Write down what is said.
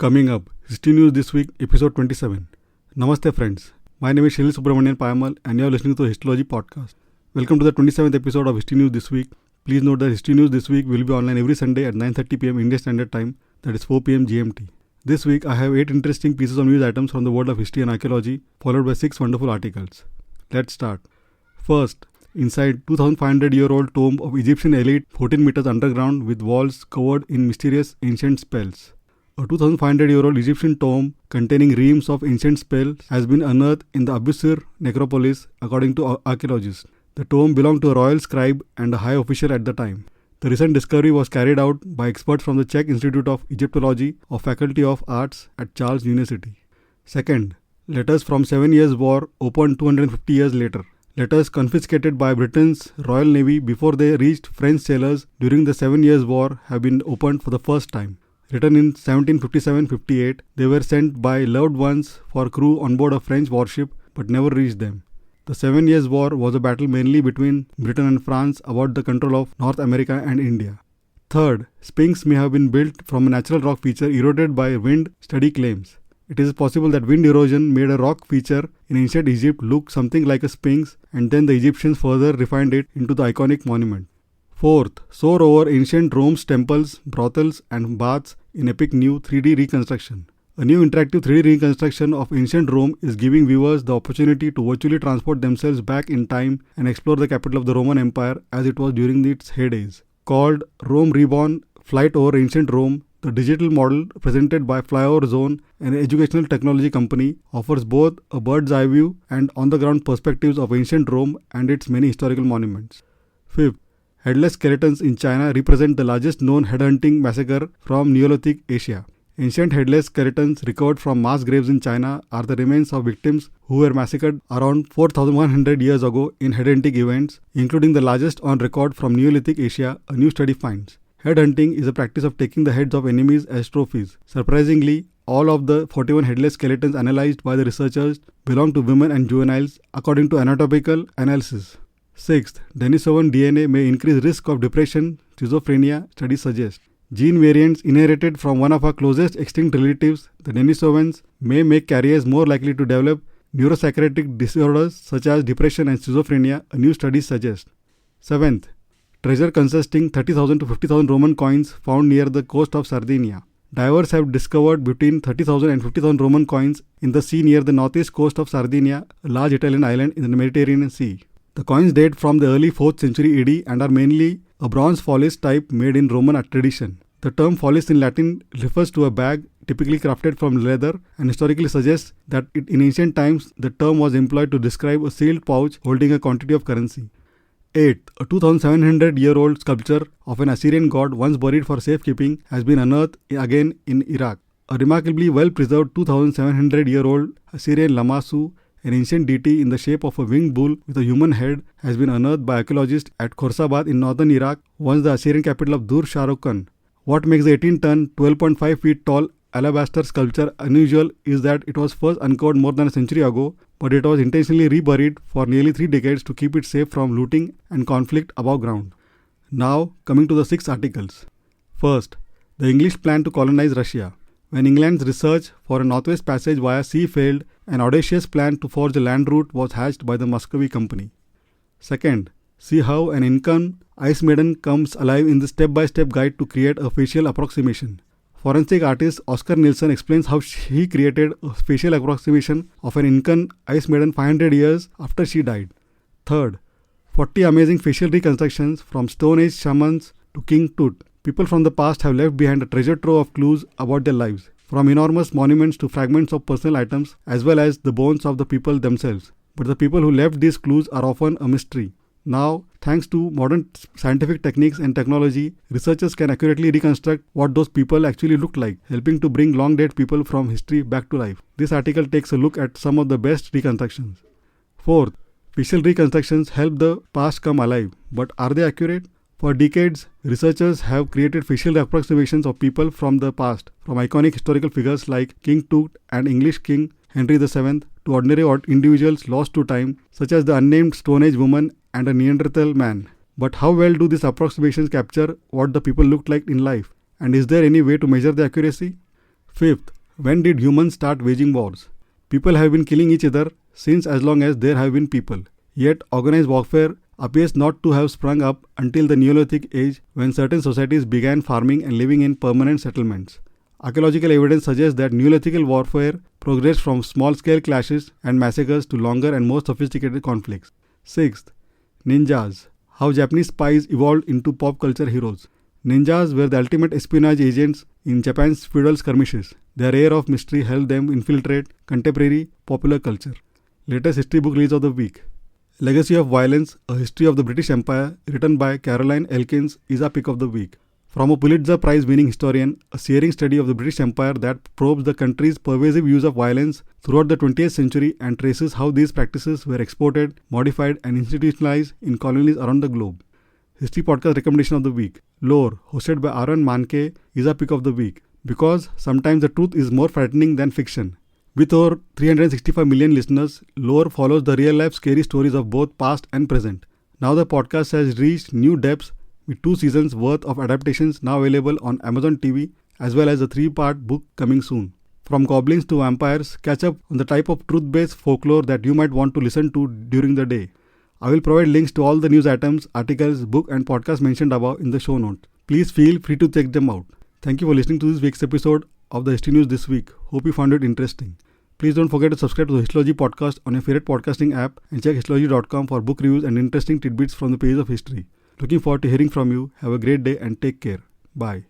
Coming up, History News This Week, episode 27. Namaste friends. My name is Shilil Subramanian Payamal and you are listening to the Histology podcast. Welcome to the 27th episode of History News This Week. Please note that History News This Week will be online every Sunday at 9:30 pm Indian Standard Time, that is 4 pm GMT. This week I have 8 interesting pieces of news items from the world of history and archaeology, followed by 6 wonderful articles. Let's start. First, inside 2500-year-old tomb of Egyptian elite 14 meters underground with walls covered in mysterious ancient spells. A 2500-year-old Egyptian tomb containing reams of ancient spells has been unearthed in the Abusir necropolis, according to archaeologists. The tomb belonged to a royal scribe and a high official at the time. The recent discovery was carried out by experts from the Czech Institute of Egyptology of Faculty of Arts at Charles University. Second, letters from 7 Years' War opened 250 years later. Letters confiscated by Britain's Royal Navy before they reached French sailors during the 7 Years' War have been opened for the first time. Written in 1757-58, they were sent by loved ones for crew on board a French warship but never reached them. The 7 Years' War was a battle mainly between Britain and France about the control of North America and India. Third, Sphinx may have been built from a natural rock feature eroded by wind, study claims. It is possible that wind erosion made a rock feature in ancient Egypt look something like a sphinx, and then the Egyptians further refined it into the iconic monument. Fourth, soar over ancient Rome's temples, brothels and baths in epic new 3D reconstruction. A new interactive 3D reconstruction of ancient Rome is giving viewers the opportunity to virtually transport themselves back in time and explore the capital of the Roman Empire as it was during its heydays. Called Rome Reborn, Flight over Ancient Rome, the digital model presented by Flyover Zone, an educational technology company, offers both a bird's eye view and on-the-ground perspectives of ancient Rome and its many historical monuments. Fifth, headless skeletons in China represent the largest known headhunting massacre from Neolithic Asia. Ancient headless skeletons recovered from mass graves in China are the remains of victims who were massacred around 4,100 years ago in headhunting events, including the largest on record from Neolithic Asia, a new study finds. Headhunting is a practice of taking the heads of enemies as trophies. Surprisingly, all of the 41 headless skeletons analyzed by the researchers belong to women and juveniles, according to anatomical analysis. Sixth, Denisovan DNA may increase risk of depression, schizophrenia, studies suggest. Gene variants inherited from one of our closest extinct relatives, the Denisovans, may make carriers more likely to develop neuropsychiatric disorders such as depression and schizophrenia, a new study suggests. Seventh, treasure consisting 30,000 to 50,000 Roman coins found near the coast of Sardinia. Divers have discovered between 30,000 and 50,000 Roman coins in the sea near the northeast coast of Sardinia, a large Italian island in the Mediterranean Sea. The coins date from the early 4th century AD and are mainly a bronze follis type made in Roman tradition. The term follis in Latin refers to a bag typically crafted from leather and historically suggests that in ancient times the term was employed to describe a sealed pouch holding a quantity of currency. 8. A 2,700-year-old sculpture of an Assyrian god once buried for safekeeping has been unearthed again in Iraq. A remarkably well-preserved 2,700-year-old Assyrian Lamassu, an ancient deity in the shape of a winged bull with a human head, has been unearthed by archaeologists at Khorsabad in northern Iraq, once the Assyrian capital of Dur Shahrukh. What makes the 18-ton, 12.5 feet tall alabaster sculpture unusual is that it was first uncovered more than a century ago, but it was intentionally reburied for nearly 3 decades to keep it safe from looting and conflict above ground. Now, coming to the 6 articles. First, the English plan to colonize Russia. When England's research for a northwest passage via sea failed, an audacious plan to forge a land route was hatched by the Muscovy Company. Second, see how an Incan ice maiden comes alive in the step-by-step guide to create a facial approximation. Forensic artist Oscar Nilsson explains how he created a facial approximation of an Incan ice maiden 500 years after she died. Third, 40 amazing facial reconstructions from Stone Age shamans to King Tut. People from the past have left behind a treasure trove of clues about their lives, from enormous monuments to fragments of personal items, as well as the bones of the people themselves. But the people who left these clues are often a mystery. Now, thanks to modern scientific techniques and technology, researchers can accurately reconstruct what those people actually looked like, helping to bring long-dead people from history back to life. This article takes a look at some of the best reconstructions. Fourth, facial reconstructions help the past come alive, but are they accurate? For decades, researchers have created facial approximations of people from the past, from iconic historical figures like King Tut and English King Henry VII to ordinary individuals lost to time, such as the unnamed Stone Age woman and a Neanderthal man. But how well do these approximations capture what the people looked like in life? And is there any way to measure the accuracy? Fifth, when did humans start waging wars? People have been killing each other since as long as there have been people. Yet organized warfare appears not to have sprung up until the Neolithic age when certain societies began farming and living in permanent settlements. Archaeological evidence suggests that Neolithic warfare progressed from small-scale clashes and massacres to longer and more sophisticated conflicts. Sixth, ninjas. How Japanese spies evolved into pop culture heroes. Ninjas were the ultimate espionage agents in Japan's feudal skirmishes. Their air of mystery helped them infiltrate contemporary popular culture. Latest history book release of the week. Legacy of Violence, A History of the British Empire, written by Caroline Elkins, is our pick of the week. From a Pulitzer Prize-winning historian, a searing study of the British Empire that probes the country's pervasive use of violence throughout the 20th century and traces how these practices were exported, modified, and institutionalized in colonies around the globe. History Podcast Recommendation of the Week. Lore, hosted by Aaron Manke, is our pick of the week. Because sometimes the truth is more frightening than fiction. With over 365 million listeners, Lore follows the real-life scary stories of both past and present. Now the podcast has reached new depths with 2 seasons worth of adaptations now available on Amazon TV, as well as a 3-part book coming soon. From goblins to vampires, catch up on the type of truth-based folklore that you might want to listen to during the day. I will provide links to all the news items, articles, book and podcast mentioned above in the show notes. Please feel free to check them out. Thank you for listening to this week's episode of the History News This Week. Hope you found it interesting. Please don't forget to subscribe to the Histology podcast on your favorite podcasting app and check histology.com for book reviews and interesting tidbits from the pages of history. Looking forward to hearing from you. Have a great day and take care. Bye.